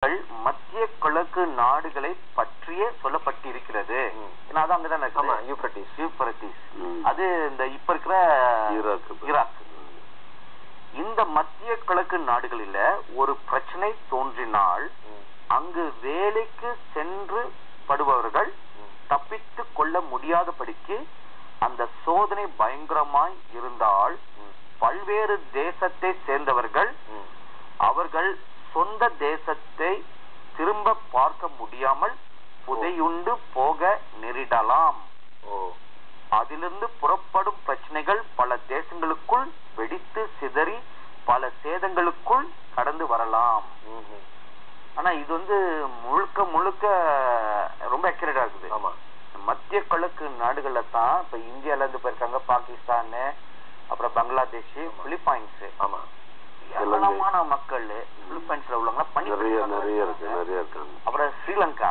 மத்திய கிழக்கு நாடுகளை பற்றியே சொல்லப்பட்டிருக்கிறது. அது இந்த இப்ப இருக்கிற ஈராக். இந்த மத்திய கிழக்கு நாடுகளில ஒரு பிரச்சனை தோன்றினால் அங்கு வேலைக்கு சென்று படுபவர்கள் தப்பித்து கொள்ள முடியாதபடிக்கு அந்த சோதனை பயங்கரமாய் இருந்தால் பல்வேறு தேசத்தை சேர்ந்தவர்கள் அவர்கள் சொந்த தேசத்தை திரும்ப பார்க்க முடியாமல் புதையுண்டு போக நேரிடலாம். அதிலிருந்து புறப்படும் பிரச்சனைகள் பல தேசங்களுக்குள் வெடித்து சிதறி பல சேதங்களுக்குள் கடந்து வரலாம். ஆனா இது முழுக்க முழுக்க ரொம்ப அக்யூரேட்டா இருக்குது. ஆமா, மத்திய கிழக்கு நாடுகள்ல தான் இப்ப இந்தியால இருந்து போயிருக்காங்க, பாகிஸ்தான், அப்புறம் பங்களாதேஷ், பிலிப்பைன்ஸ். ஆமா, ஏராளமான மக்கள் பிலிப்பைன்ஸ்ல உள்ளவங்க அப்புறம் ஸ்ரீலங்கா,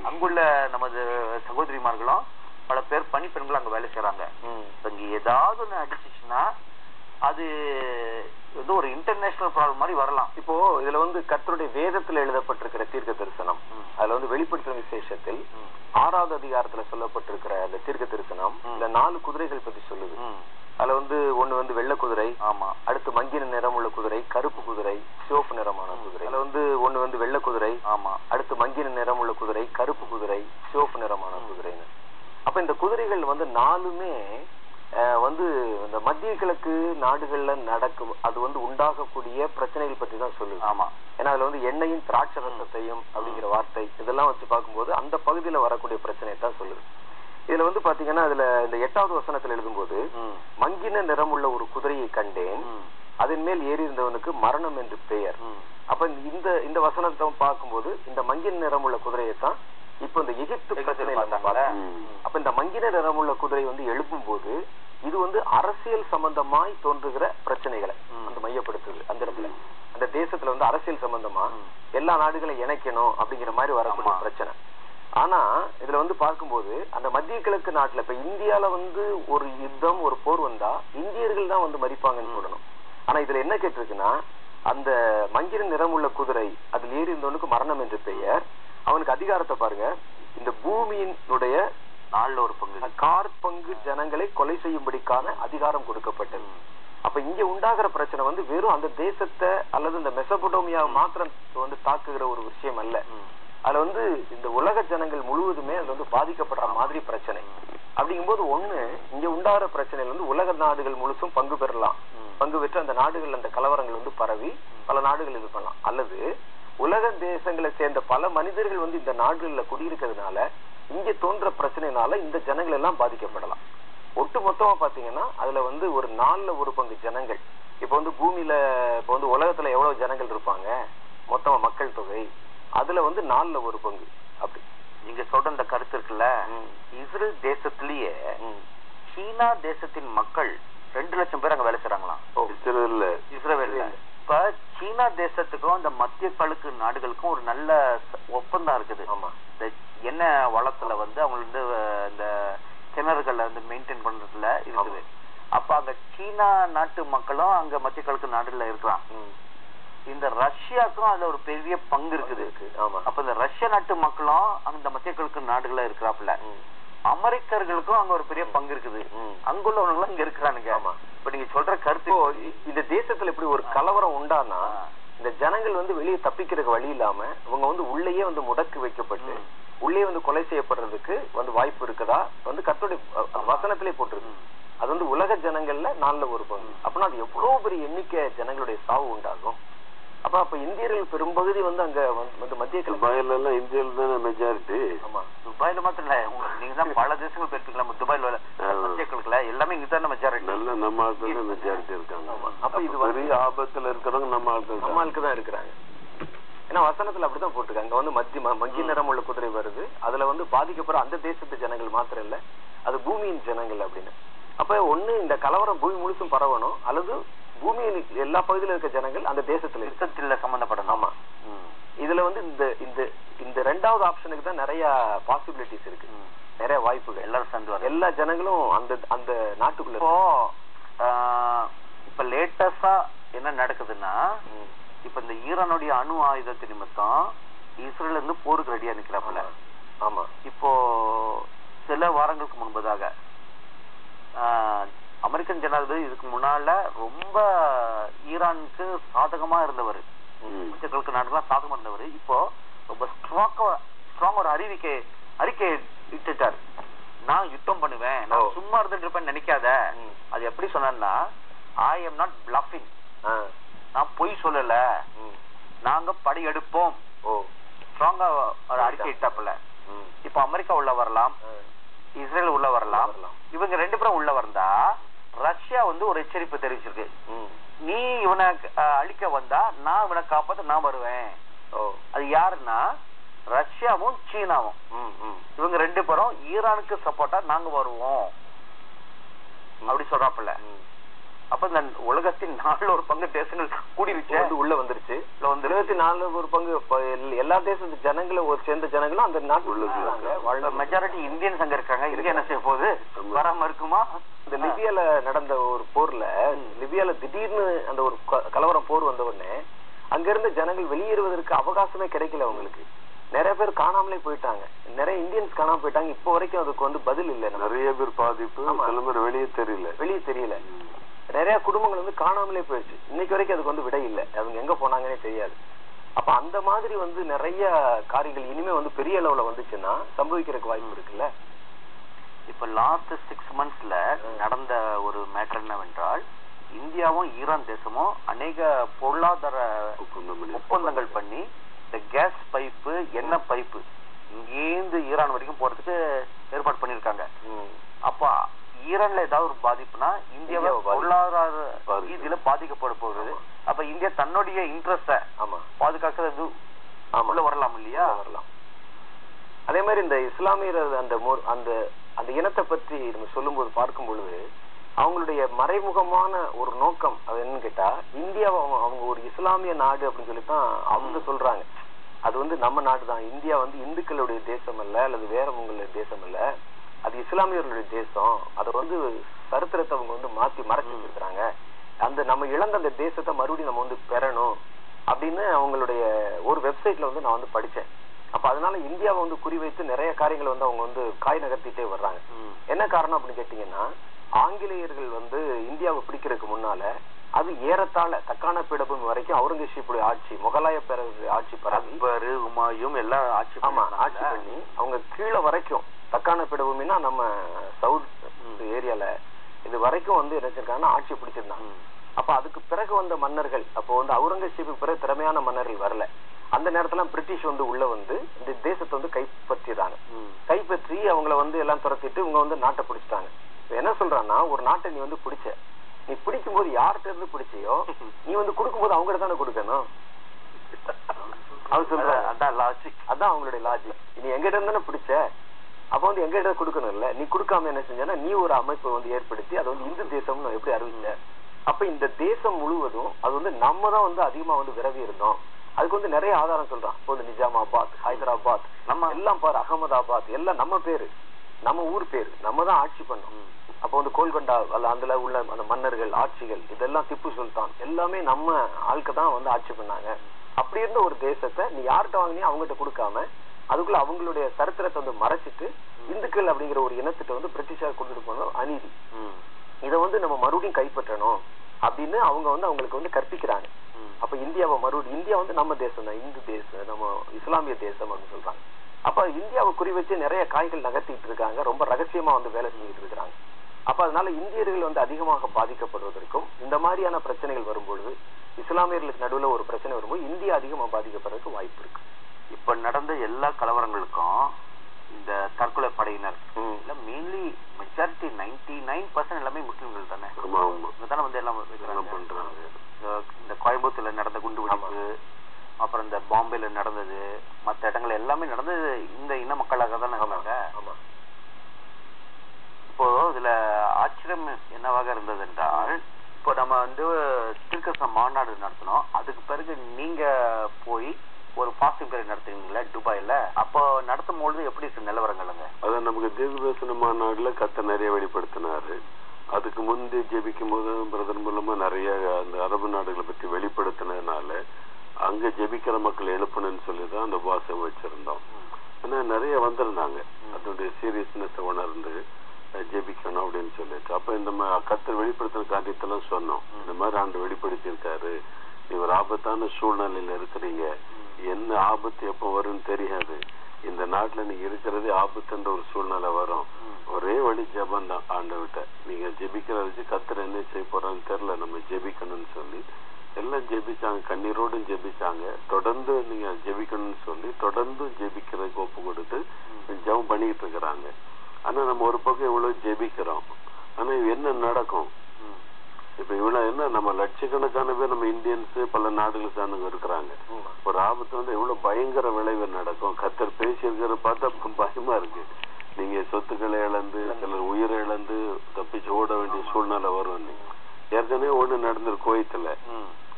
அங்குள்ள நமது சகோதரிமார்களும் பல பேர் பணிப்பெண்கள் அங்க வேலை செய்யறாங்க. இங்க ஏதாவது ஒண்ணு அடிச்சுச்சுன்னா அது ஒரு இன்டர்நேஷனல் ப்ராப்ளம் மாதிரி வரலாம். இப்போ இதுல கர்த்தருடைய வேதத்துல எழுதப்பட்டிருக்கிற தீர்க்க தரிசனம், அதுல வெளிப்படுத்துற விசேஷத்தில் 6வது அதிகாரத்துல சொல்லப்பட்டிருக்கிற அந்த தீர்க்க தரிசனம் இந்த 4 குதிரைகள் பத்தி சொல்லுது. அதுல ஒண்ணு வெள்ளை குதிரை, ஆமா, அடுத்து மங்கின நிறம் உள்ள குதிரை, கருப்பு குதிரை, சிவப்பு நிறமான குதிரை. அதுல ஒண்ணு வெள்ளை குதிரை, ஆமா, அடுத்து மங்கின நிறம் உள்ள குதிரை, கருப்பு குதிரை, சிவப்பு நிறமான குதிரைன்னு. அப்ப இந்த குதிரைகள் 4மே இந்த மத்திய கிழக்கு நாடுகள்ல நடக்கும் அது உண்டாகக்கூடிய பிரச்சனைகள் பற்றி தான் சொல்லுது. ஆமா, ஏன்னா அதுல எண்ணெயும் திராட்சை ரசத்தையும் அப்படிங்கிற வார்த்தை இதெல்லாம் வச்சு பார்க்கும்போது அந்த பகுதியில வரக்கூடிய பிரச்சனையை தான் சொல்லுது. இதுல பாத்தீங்கன்னா அதுல இந்த 8வது வசனத்துல எழுதும்போது மங்கின நிறம் உள்ள ஒரு குதிரையை கண்டேன், அதன் மேல் ஏறி இருந்தவனுக்கு மரணம் என்று பெயர். அப்ப இந்த வசனத்தை பார்க்கும்போது இந்த மங்கின நிறம் உள்ள குதிரையைத்தான் இப்ப இந்த எகிப்து பிரச்சனை. அப்ப இந்த மங்கின நிறம் உள்ள குதிரை எழுப்பும் போது இது அரசியல் சம்பந்தமாய் தோன்றுகிற பிரச்சனைகளை மையப்படுத்துது. அந்த இடத்துல அந்த தேசத்துல அரசியல் சம்பந்தமா எல்லா நாடுகளையும் இணைக்கணும் அப்படிங்கிற மாதிரி வரக்கூடிய பிரச்சனை. ஆனா இதுல பார்க்கும்போது அந்த மத்திய கிழக்கு நாட்டுல இப்ப இந்தியால ஒரு யுத்தம் ஒரு போர் வந்தா இந்தியர்கள் தான் மதிப்பாங்கன்னு சொல்லணும். ஆனா இதுல என்ன கேட்டிருக்குன்னா அந்த மங்கின நிறம் உள்ள குதிரை அதில் ஏறி இருந்தவனுக்கு மரணம் என்று பெயர், அவனுக்கு அதிகாரத்தை பாருங்க, இந்த பூமியினுடைய 4/4 காற்பங்கு ஜனங்களை கொலை செய்யும்படிக்கான அதிகாரம் கொடுக்கப்பட்டது. அப்ப இங்க உண்டாகிற பிரச்சனை வெறும் அந்த தேசத்தை அல்லது இந்த மெசபடோமியா மாத்திரம் தாக்குகிற ஒரு விஷயம் அல்ல. அதுல இந்த உலக ஜனங்கள் முழுவதுமே அது பாதிக்கப்படுற மாதிரி பிரச்சனை. அப்படிங்கும்போது இங்க உண்டாகிற பிரச்சனையில உலக நாடுகள் முழுசும் பங்கு பெறலாம். பங்கு பெற்று அந்த நாடுகள் அந்த கலவரங்கள் பரவி பல நாடுகள் இது பண்ணலாம். அல்லது உலக தேசங்களை சேர்ந்த பல மனிதர்கள் இந்த நாடுகள்ல குடியிருக்கிறதுனால இங்க தோன்ற பிரச்சனைனால இந்த ஜனங்கள் எல்லாம் பாதிக்கப்படலாம். ஒட்டு மொத்தமா பாத்தீங்கன்னா அதுல ஒரு 4/4 ஜனங்கள் இப்ப பூமியில இப்ப உலகத்துல எவ்வளவு ஜனங்கள் இருப்பாங்க மொத்தமா மக்கள் தொகை, அதுல 4/4 அப்படி நீங்க சொல்ற இந்த கருத்து இருக்குல்ல. இஸ்ரேல் தேசத்திலேயே சீனா தேசத்தின் மக்கள் 2 லட்சம் பேர் அங்க வேலை செய்யறாங்களாம். இஸ்ரேல் இப்ப சீனா தேசத்துக்கும் இந்த மத்திய கிழக்கு நாடுகளுக்கும் ஒரு நல்ல ஒப்பந்தம் இருக்குது. ஆமா, இந்த எண்ணெய் வளத்துல அவங்க இந்த கிணறுகளை மெயின்டைன் பண்றதுல இருக்குது. அப்ப அங்க சீனா நாட்டு மக்களும் அங்க மத்திய கிழக்கு நாடுல இருக்கிறான். இந்த ரஷ்யாவுக்கும் அதுல ஒரு பெரிய பங்கு இருக்குது. அப்ப இந்த ரஷ்ய நாட்டு மக்களும் அந்த மத்திய கிழக்கு நாடுகள இருக்கிறாப்புல. அமெரிக்கர்களுக்கும் அங்க ஒரு பெரிய பங்கு இருக்குது. அங்குள்ளவங்களும் இங்க இருக்கிறானுங்க. இப்ப நீங்க சொல்ற கருத்து இந்த தேசத்துல இப்படி ஒரு கலவரம் உண்டானா இந்த ஜனங்கள் வெளியே தப்பிக்கிறதுக்கு வழி இல்லாம இவங்க உள்ளேயே முடக்கி வைக்கப்பட்டு உள்ளே கொலை செய்யப்படுறதுக்கு வாய்ப்பு இருக்குதா கர்த்தருடைய வசனத்திலே போட்டிருக்கு. அது உலக ஜனங்கள்ல 4/4. அப்படின்னா அது எவ்வளவு பெரிய எண்ணிக்கை ஜனங்களுடைய சாவு உண்டாகும். அப்ப இந்தியர்கள் பெரும்பகுதி அங்க மத்திய துபாயில எல்லாம் இந்தியால தானே மெஜாரிட்டி. ஆமா, துபாயில மாத்திரம் இல்ல, நீங்க தான் பல தேசங்கள் போயிருக்கீங்களா? துபாயில மத்திய கிழக்குல எல்லாமே இங்கதான் மெஜாரிட்டி. நல்ல நம்ம ஆட்கள் மெஜாரிட்டி இருக்காங்க. அப்ப இது பெரிய ஆபத்துல இருக்கிறவங்க நம்ம ஆட்களுக்கு தான் இருக்கிறாங்க. ஏன்னா வசனத்துல அப்படிதான் போட்டிருக்காங்க. அங்க மங்கி நிறம் உள்ள குதிரை வருது, அதுல பாதிக்கப்படுற அந்த தேசத்து ஜனங்கள் மாத்திரம் இல்ல, அது பூமியின் ஜனங்கள் அப்படின்னு. அப்ப இந்த கலவரம் பூமி முழுசும் பரவணும், அல்லது பூமியின் எல்லா பகுதியில இருக்க ஜனங்கள் அந்த தேசத்துல சம்பந்தப்படணும். ஆமா, இதுல இந்த 2வது ஆப்ஷனுக்கு தான் நிறைய பாசிபிலிட்டிஸ் இருக்கு, நிறைய வாய்ப்புகள். எல்லாரும் சேர்ந்து எல்லா ஜனங்களும் அந்த நாட்டுக்குள்ள. இப்ப லேட்டஸ்டா என்ன நடக்குதுன்னா இப்ப இந்த ஈரானுடைய அணு ஆயுதத்து நிமித்தம் இஸ்ரேல் இருந்து போருக்கு ரெடியா நிக்கிறாப்புல. ஆமா. இப்போ சில வாரங்களுக்கு முன்பதாக அமெரிக்கன் ஜனாதிபதி இதுக்கு முன்னால ரொம்ப ஈரானுக்கு சாதகமா இருந்தவர், கல்ஃப் நாடுகள்லாம் சாதகமா இருந்தவர். இப்போ ரொம்ப ஸ்ட்ராங் ஒரு அறிக்கை இட்டுட்டார். நான் யுத்தம் பண்ணுவேன், நான் சும்மா இருந்துட்டு இருப்பேன்னு நினைக்காத. அது எப்படி சொன்னா, ஐ எம் நாட் பிளஃபிங், நான் பொய் சொல்லல, நாங்க படை எடுப்போம், ஸ்ட்ராங்கா ஒரு அறிக்கை இட்டாப்புல. இப்ப அமெரிக்கா உள்ள வரலாம், இஸ்ரேல் உள்ள வரலாம். இவங்க 2 பேரும் உள்ள வந்தா ரஷ்யா வந்து ஒரு எச்சரிப்பு தெரிவிச்சிருக்கு, நீ இவனை அழிக்க வந்தா நான் இவனை காப்பாத்த நான் வருவேன். அது யாருன்னா ரஷ்யாவும் சீனாவும். இவங்க 2 பேரும் ஈரானுக்கு சப்போர்ட்டா நாங்க வருவோம் அப்படி சொல்றாப்புல. அப்ப இந்த உலகத்தின் 4 பங்கு தேசங்கள் கூடிருச்சு, உள்ள வந்துருச்சு. 24 பங்கு எல்லா தேசத்து ஜனங்களும் ஒரு சேர்ந்த ஜனங்களும் அந்த நாட்டு மெஜாரிட்டி இந்தியன்ஸ் அங்க இருக்காங்க. இந்தியா என்ன செய்ய போகுது, வராம இருக்குமா? இந்த லிபியால நடந்த ஒரு போர்ல, லிபியால திடீர்னு அந்த ஒரு கலவரம் போர் வந்த உடனே அங்க இருந்த ஜனங்கள் வெளியேறுவதற்கு அவகாசமே கிடைக்கல. அவங்களுக்கு நிறைய பேர் காணாமலே போயிட்டாங்க, நிறைய இந்தியன்ஸ் காணாம போயிட்டாங்க. இப்போ வரைக்கும் அதுக்கு வந்து பதில் இல்லை. நிறைய பேர் பாதிப்பு, வெளியே தெரியல. நிறைய குடும்பங்கள் வந்து காணாமலே போயிடுச்சு. இன்னைக்கு வரைக்கும் அதுக்கு வந்து விடை இல்லை, அவங்க எங்க போனாங்கன்னே தெரியாது. அப்ப அந்த மாதிரி வந்து நிறைய காரியங்கள் இனிமே வந்து பெரிய அளவுல வந்துச்சுன்னா சம்பவிக்கிறதுக்கு வாய்ப்பு இருக்குல்ல. இப்ப லாஸ்ட் 6 monthsல நடந்த ஒரு மேட்டர் என்னவென்றால், இந்தியாவும் ஈரான் தேசமும் அநேக பொருளாதார ஒப்பந்தங்கள் பண்ணி இந்த கேஸ் பைப்பு, எண்ணெய் பைப்பு இங்கேருந்து ஈரான் வரைக்கும் போறதுக்கு ஏற்பாடு பண்ணிருக்காங்க. அப்ப ஈரான்ல ஏதாவது ஒரு பாதிப்புனா இந்தியாவை பொருளாதார ரீதியில பாதிக்கப்பட போகுது. அப்ப இந்தியா தன்னுடைய இன்ட்ரெஸ்ட பாதுகாக்கிறது உள்ள வரலாம் இல்லையா? வரலாம். அதே மாதிரி இந்த இஸ்லாமியர் அந்த இனத்தை பற்றி நம்ம சொல்லும் போது பார்க்கும் பொழுது அவங்களுடைய மறைமுகமான ஒரு நோக்கம் அது என்னன்னு கேட்டா, இந்தியாவை அவங்க ஒரு இஸ்லாமிய நாடு அப்படின்னு சொல்லித்தான் அவங்க சொல்றாங்க. அது வந்து நம்ம நாடு தான், இந்தியா வந்து இந்துக்களுடைய தேசம் அல்ல, அல்லது வேற உங்களுடைய தேசம் அல்ல, அது இஸ்லாமியர்களுடைய தேசம். அதை வந்து சரித்திரத்தை அவங்க வந்து மாத்தி மறைச்சு வச்சிருக்கிறாங்க. அந்த நம்ம இழந்த அந்த தேசத்தை மறுபடியும் நம்ம வந்து பெறணும் அப்படின்னு அவங்களுடைய ஒரு வெப்சைட்ல வந்து நான் வந்து படிச்சேன். அப்ப அதனால இந்தியாவை வந்து குறிவைத்து நிறைய காரியங்களை வந்து அவங்க வந்து காய் நகர்த்திட்டே வர்றாங்க. என்ன காரணம் அப்படின்னு கேட்டீங்கன்னா, ஆங்கிலேயர்கள் வந்து இந்தியாவை பிடிக்கிறதுக்கு முன்னால அது ஏறத்தாழ தக்கான பீடபூமி வரைக்கும் அவுரங்கசீப்புடைய ஆட்சி, முகலாய பேரரசு ஆட்சி பரவி எல்லாம் ஆட்சி பண்ணி அவங்க கீழே வரைக்கும் தக்கான பீடபூமின்னா நம்ம சவுத் ஏரியால இது வரைக்கும் வந்து என்ன செஞ்சிருக்காங்கன்னா ஆட்சி பிடிச்சிருந்தாங்க. அப்ப அதுக்கு பிறகு வந்த மன்னர்கள், அப்போ வந்து அவுரங்கசீப்புக்கு பிறகு திறமையான மன்னர்கள் வரல. அந்த நேரத்துல பிரிட்டிஷ் வந்து உள்ள வந்து இந்த தேசத்தை வந்து கைப்பற்றிடுறாங்க. கைப்பற்றி அவங்கள வந்து எல்லாம் துரத்திட்டு இவங்க வந்து நாட்டை பிடிச்சிட்டாங்க. என்ன சொல்றான்னா, ஒரு நாட்டை நீ வந்து பிடிச்ச, நீ பிடிக்கும் போது யார்கிட்ட இருந்து பிடிச்சியோ நீ வந்து கொடுக்கும் போது அவங்ககிட்ட தானே கொடுக்கணும். அவர் சொல்ற அதான் அவங்களுடைய லாஜிக். நீ எங்கிட்ட இருந்தானே பிடிச்ச, அப்ப வந்து எங்கிட்ட கொடுக்கணும் இல்ல. நீ கொடுக்காம என்ன செஞ்சா நீ ஒரு அமைப்பை வந்து ஏற்படுத்தி அதை வந்து இந்து தேசம்னு எப்படி அறிவிச்ச. அப்ப இந்த தேசம் முழுவதும் அது வந்து நம்ம தான் வந்து அதிகமா வந்து விரவி இருந்தோம். அதுக்கு வந்து நிறைய ஆதாரம் சொல்றான். இப்போ வந்து நிஜாமாபாத், ஹைதராபாத், நம்ம எல்லாம் பாரு, அகமதாபாத் எல்லாம் நம்ம பேரு, நம்ம ஊர் பேரு, நம்ம தான் ஆட்சி பண்ணோம். அப்ப வந்து கோல்கொண்டா அதுல உள்ள அந்த மன்னர்கள், ஆட்சிகள், இதெல்லாம் திப்பு சுல்தான் எல்லாமே நம்ம ஆட்கள் தான் வந்து ஆட்சி பண்ணாங்க. அப்படி இருந்த ஒரு தேசத்தை நீ யார்கிட்ட வாங்கினியோ அவங்ககிட்ட கொடுக்காம அதுக்குள்ள அவங்களுடைய சரித்திரத்தை வந்து மறைச்சிட்டு இந்துக்கள் அப்படிங்கிற ஒரு இனத்திட்ட வந்து பிரிட்டிஷார் கொடுத்துட்டு போனோம் அநீதி. இதை வந்து நம்ம மறுபடியும் கைப்பற்றணும் அப்படின்னு அவங்க வந்து அவங்களுக்கு வந்து கற்பிக்கிறாங்க. அப்ப இந்தியாவை மறுபடியும் இந்தியா வந்து நம்ம தேசம் தான், இந்து தேசம், நம்ம இஸ்லாமிய தேசம் அப்படின்னு சொல்றாங்க. அப்ப இந்தியாவை குறி வச்சு நிறைய காய்கள் நகர்த்திட்டு இருக்காங்க, ரொம்ப ரகசியமா வந்து வேலை செஞ்சுட்டு இருக்கிறாங்க. அப்ப அதனால இந்தியர்கள் வந்து அதிகமாக பாதிக்கப்படுவதற்கும் இந்த மாதிரியான பிரச்சனைகள் வரும்பொழுது, இஸ்லாமியர்களுக்கு நடுவில் ஒரு பிரச்சனை வரும்போது இந்தியா அதிகமா பாதிக்கப்படுறதுக்கு வாய்ப்பு இருக்கு. இப்ப நடந்த எல்லா கலவரங்களுக்கும் இந்த தற்கொலை படையினர் மெயின்லி மெஜாரிட்டி 99% எல்லாமே முஸ்லிம்கள் தானே. தானே வந்து எல்லாம் பண்றாங்க. இந்த கோயம்புத்தூர்ல நடந்த குண்டு வெடிப்பு, அப்புறம் இந்த பாம்பேல நடந்தது, மற்ற இடங்கள் எல்லாமே நடந்தது இந்த இன மக்களாக தானே இருந்தாங்க. இப்போ இதுல ஆச்சரியம் என்னவாக இருந்தது என்றால், இப்போ நம்ம வந்து திருக்கசம் மாநாடு நடத்தினோம். அதுக்கு பிறகு நீங்க போய் ஒரு பாசிங் பீரியட் நடத்துவீங்களா துபாயில? அப்போ நடத்தும் பொழுது எப்படி நிலவரங்கள்ங்க? அதான் நமக்கு தீர்க்கதரிசன மாநாடுல கர்த்தர் நிறைய வெளிப்படுத்தினாரு. அதுக்கு முந்தைய ஜெபிக்கும் போது பிரதர் மூலமா நிறைய அந்த அரபு நாடுகளை பத்தி வெளிப்படுத்தினதுனால அங்க ஜெபிக்கிற மக்கள் எழுப்பணும்னு சொல்லிதான் அந்த உபவாசம் வச்சிருந்தோம். ஆனா நிறைய வந்திருந்தாங்க, அதனுடைய சீரியஸ்னஸ் உணர்ந்து ஜெபிக்கணும் அப்படின்னு சொல்லிட்டு. அப்ப இந்த கர்த்தர் வெளிப்படுத்தின காரியத்தெல்லாம் சொன்னோம். இந்த மாதிரி ஆண்டு வெளிப்படுத்தி இருக்காரு, நீ ஒரு ஆபத்தான சூழ்நிலையில இருக்கிறீங்க, என்ன ஆபத்து எப்போ வரும்னு தெரியாது, இந்த நாட்டுல நீங்க இருக்கிறதே ஆபத்துன்ற ஒரு சூழ்நிலை வரும், ஒரே வழி ஜெபம் தான் ஆண்டவர்கிட்ட, நீங்க ஜெபிக்கிறதுக்கு கர்த்தர் என்ன செய்ய போறான்னு தெரியல, நம்ம ஜெபிக்கணும்னு சொல்லி எல்லாம் ஜெபிச்சாங்க, கண்ணீரோடும் ஜெபிச்சாங்க. தொடர்ந்து நீங்க ஜெபிக்கணும்னு சொல்லி தொடர்ந்து ஜெபிக்கிறதுக்கு ஒப்பு கொடுத்து ஜெபம் பண்ணிட்டு இருக்கிறாங்க. ஆனா நம்ம ஒரு பக்கம் இவ்வளவு ஜெபிக்கிறோம், ஆனா என்ன நடக்கும்? இப்ப இவ்வளவு என்ன, நம்ம லட்சக்கணக்கான பேர் நம்ம இந்தியன்ஸ் பல நாடுகள் சார்ந்தவங்க இருக்கிறாங்க. ஒரு ஆபத்து வந்து எவ்வளவு பயங்கர விளைவு நடக்கும். கர்த்தர் பேசி இருக்கிறத பார்த்தா பயமா இருக்கு. நீங்க சொத்துக்களை இழந்து, சிலர் உயிரை இழந்து தப்பிச்சு ஓட வேண்டிய சூழ்நிலை வரும். ஏற்கனவே ஒண்ணு நடந்திருக்கு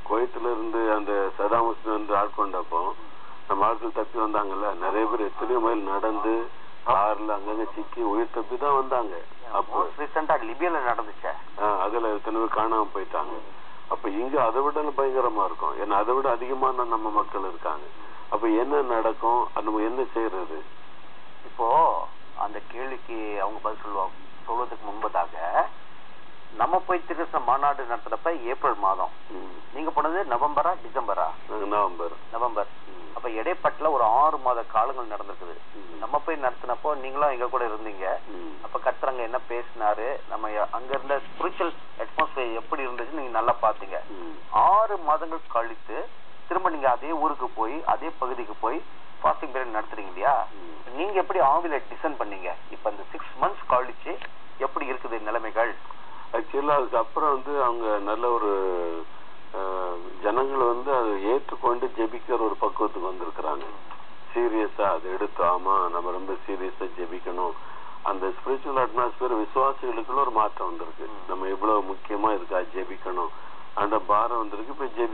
குவைத்துல இருந்து அந்த சதாம் ஹுசைன் வந்து ஆட்கொண்டப்போ நம்ம ஆட்கள் தப்பி வந்தாங்கல்ல, நிறைய பேர் எத்தனையோ மைல் நடந்து கார்ல அங்கங்க சிக்கி உயிர் தப்பி தான் வந்தாங்க. அப்போ ரீசெண்டா லிபியால நடந்துச்சு, அதுல எத்தனை பேர் காணாம போயிட்டாங்க. அப்ப இங்க அதை விட பயங்கரமா இருக்கும், ஏன்னா அதை விட அதிகமான நம்ம மக்கள் இருக்காங்க. அப்ப என்ன நடக்கும், நம்ம என்ன செய்யறது? இப்போ அந்த கேள்விக்கு அவங்க பதில் சொல்வதற்கு முன்பதாக நம்ம போய் திருஷ்ண மாநாடு நடத்துறப்ப ஏப்ரல் மாதம், நீங்க போனது நவம்பரா டிசம்பரா? நவம்பர். அப்ப இடைப்பட்டுல ஒரு 6 மாத காலங்கள் நடந்திருக்குது. நம்ம போய் நடத்தினப்போ நீங்களும் எங்க கூட இருந்தீங்க. அப்ப கர்த்தர் என்ன பேசினாரு, நம்ம அங்க இருந்த ஸ்பிரிச்சுவல் அட்மாஸ்பியர் எப்படி இருந்துச்சு நீங்க நல்லா பாத்தீங்க. 6 மாதங்கள் கழித்து திரும்ப நீங்க அதே ஊருக்கு போய் அதே பகுதிக்கு போய் ஃபாஸ்டிங் பீரியட் நடத்துறீங்க இல்லையா? நீங்க எப்படி ஆவில டிசைன் பண்ணீங்க? இப்ப இந்த 6 months கழிச்சு எப்படி இருக்குது நிலைமைகள்? ஆக்சுவலா அதுக்கப்புறம் வந்து அவங்க நல்ல ஒரு ஜனங்கள் வந்து அதை ஏற்றுக்கொண்டு ஜெபிக்கிற ஒரு பக்குவத்துக்கு வந்திருக்கிறாங்க. சீரியஸா அதை எடுத்து, ஆமா நம்ம ரொம்ப சீரியஸா ஜெபிக்கணும். அந்த ஸ்பிரிச்சுவல் அட்மாஸ்பியர் விசுவாசிகளுக்குள்ள ஒரு மாற்றம் வந்திருக்கு. நம்ம எவ்வளவு முக்கியமா இருக்கா ஜெபிக்கணும் அந்த பாரம் வந்திருக்கு. இப்ப